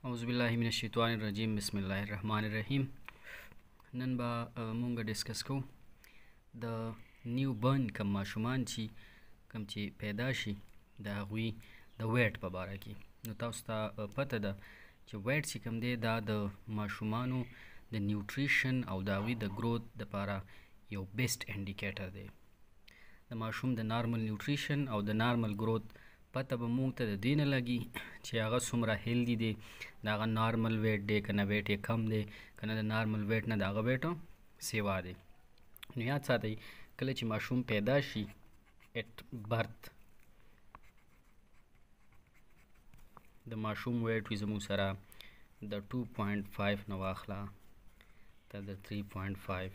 اعوذ بالله من الشیطان الرجیم بسم الله الرحمن الرحیم. نن به مونږ ډسکس کوو د نیو برن کم ماشومان چې پیدا شي د هغوی د ویټ په باره کې. نو تاسو ته پته ده چې ویټ چې کوم دی دا د ماشومانو د نیوټریشن او د هغوی د گروث دپاره یو بیسټ انډیکیټر دی. د ماشوم د نارمل نیوټریشن او د نارمل گروث پته به مونږ ته د دې نه لګي چې هغه څومره هیلدي دی، د هغه نارمل ویټ دی که نه ویټ یې کم دی که نه د نارمل ویټ نه د هغه ویټ سیوا دی. نو یاد ساتئ کله چې ماشوم پیدا شي ایټ برث د ماشوم ویټ وي زموږ سره د 2.5 نه واخله تر د 3.5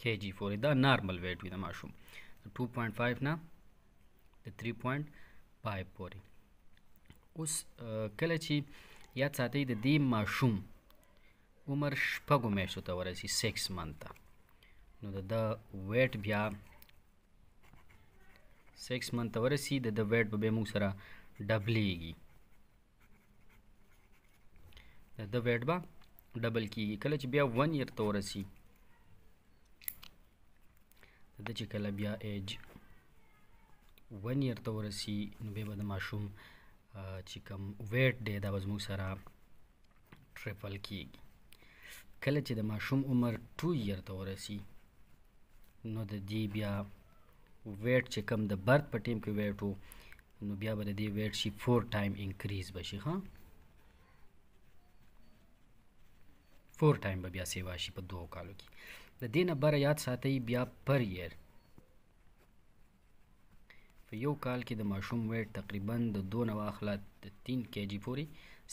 kg پورې، دا نارمل ویټ وي د ماشوم، د 2.5 نه د 3.5 پورې. اوس کله چې یاد ساتئ د دې ماشوم عمر شپږو میاشتو ته ورسي 6 منت ته، نو د ویټ بیا 6 منت ته ورسي د ویټ به بیا موږ سره ډبلیږي، د ویټ به ډبل کیږي. کله چې بیا 1 year ته ورسي د چې کله بیا ایج 1 year ته ورسي نو بیا به د ماشوم چې کوم ویټ دی دا به زموږ سره ټریپل کیږي. کله چې د ماشوم عمر 2 year ته ورسي نو د دې بیا ویټ چې کوم د برث په ټیم کې ویټ و نو بیا به د دې ویټ شي 4 ټایم انکریز بشي، 4 ټایم به بیا سیوا شي په 2 کالو کې. د دې نه بره یاد ساتئ بیا پر ایئر په یو کال کې د ماشوم ویټ تقریبا د 2 نه واخله د 3 kg پورې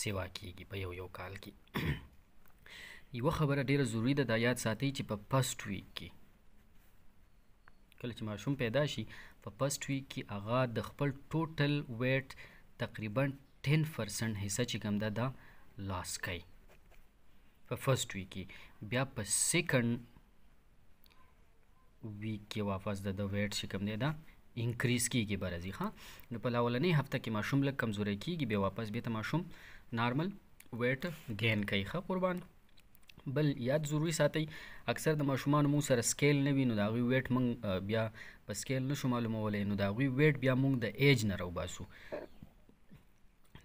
سیوا کیږي په یو کال کې. یوه خبره ډیره ضروری ده، دا یاد ساتئ چې په فرست ویک کې کله چې ماشوم پیدا شي په فرست ویک کې هغه د خپل ټوټل ویټ تقریبا 10% حصہ چې کوم ده دا لاس کوي په فرست ویک کې. بیا په سیکنډ ویک کې واپس د ویټ چې کوم دی دا انکریز کیږي برازي. نو په اولنۍ هفته کې ماشوم لږ کمزوری کیږي، بیا واپس بیا ته ماشوم نارمل ویټ گین کوي. قربان بل یاد ضروری ساتئ اکثر د ماشومانو مونږ سره سکیل نه وي، نو د هغوی ویټ مونږ بیا په سکیل نشو معلومولی، نو د هغوی ویټ بیا مونږ د ایج نه راوباسو،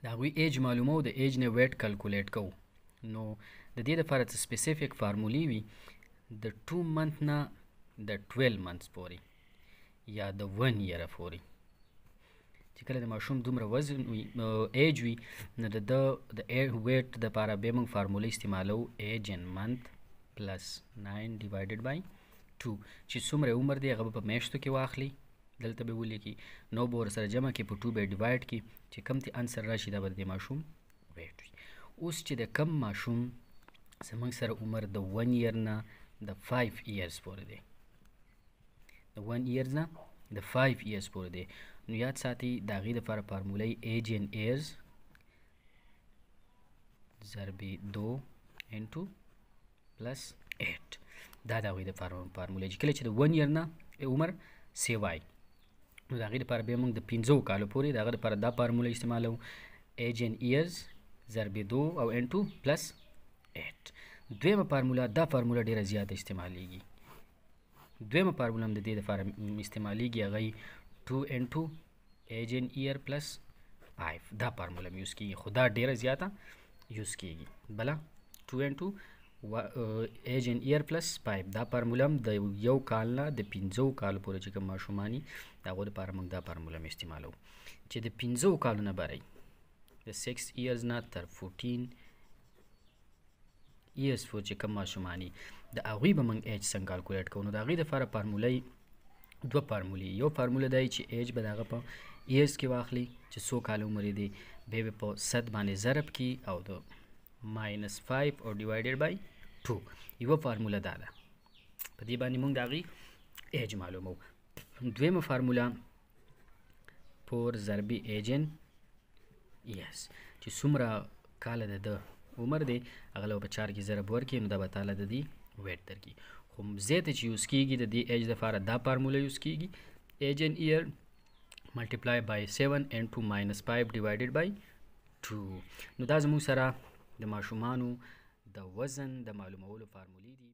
د هغوی ایج معلومو، د ایج نه ویټ کلکولیټ کوو. نو د دې دپاره څه سپیسیفیک فارمولې وي د 2 month نه د 12 months پورې یا د 1 year پورې چې کله د ماشوم دومره وزن وي ایج وي نو د ویټ دپاره بیا موږ فارموله استعمالو ایج ان منت پلس 9 ډیوایډډ بای 2 چې څومره عمر دی هغه به په میاشتو کې واخلي، دلته به ولیکي، نو به ورسره جمع کړي په 2 به ډیوایډ کړي چې کم تی انسر راشي دا به د ماشوم ویټ وي. اوس چې د کم ماشوم زموږ سره عمر د 1 year نه د 5 years پورې دی، د 1 years نه د 5 years پورې دی، نو یاد ساتئ د هغې دپاره فارموله ایج ان ایرز ضرب 2 انټو پلس 8 دا د هغوی دپاره فارموله چې کله چې د 1 year نه عمر سیوای نو د هغې دپاره بیا موږ د 15 کالو پورې د هغه دپاره دا فارموله استعمالو ایج ان ایرز ضرب 2 او انټو پلس 8. دویمه فارموله دا فارموله ډیره زیاته استعمالیږي، دویمه فارموله هم د دې دپاره استعمالیږي، هغه 2 انټو ایج ان ایئر پلس 5 دا فارموله هم یوز کیږي، خو دا ډیره زیاته یوز کیږي. بله 2 انټو ایج ان ایئر پلس 5 دا فارموله هم د یو کال نه د 15 کالو پورې چې کوم ماشومان دي د هغو دپاره موږ دا فارموله هم استعمالوو چې د 15 کالو نه برئ د 6 years نه تر 14 years پورې چې کوم ماشومان دي د هغوی به موږ ایج څنګه کالکولیټ کوو. نو د هغې دپاره فارموله دوه فارمولې، یو فارموله دی چې ایج به د هغه په ایرز کې واخلي چې څو کاله عمر یې دی، بیا به په 100 باندې ضرب کړي او د -5 او ډیوایډډ بای 2. یوه فارموله دا ده، په دې باندې موږ د هغې ایج معلومو. دویمه فارموله 4 ضرب ایج ان ایرز چې څومره کاله د عمر دی هغه له په 4 کې ضرب ورکړي نو دا به تاله د دې ویټ درکړي. خو زیاته چې یوز کیږي د دې ایج دپاره دا فارموله یوز کیږي ایج ان ایئر ملټیپلای بای 7 انټو -5 ډیوایډډ بای 2. نو دا زموږ سره د ماشومانو د وزن د معلومولو فارمولې دي.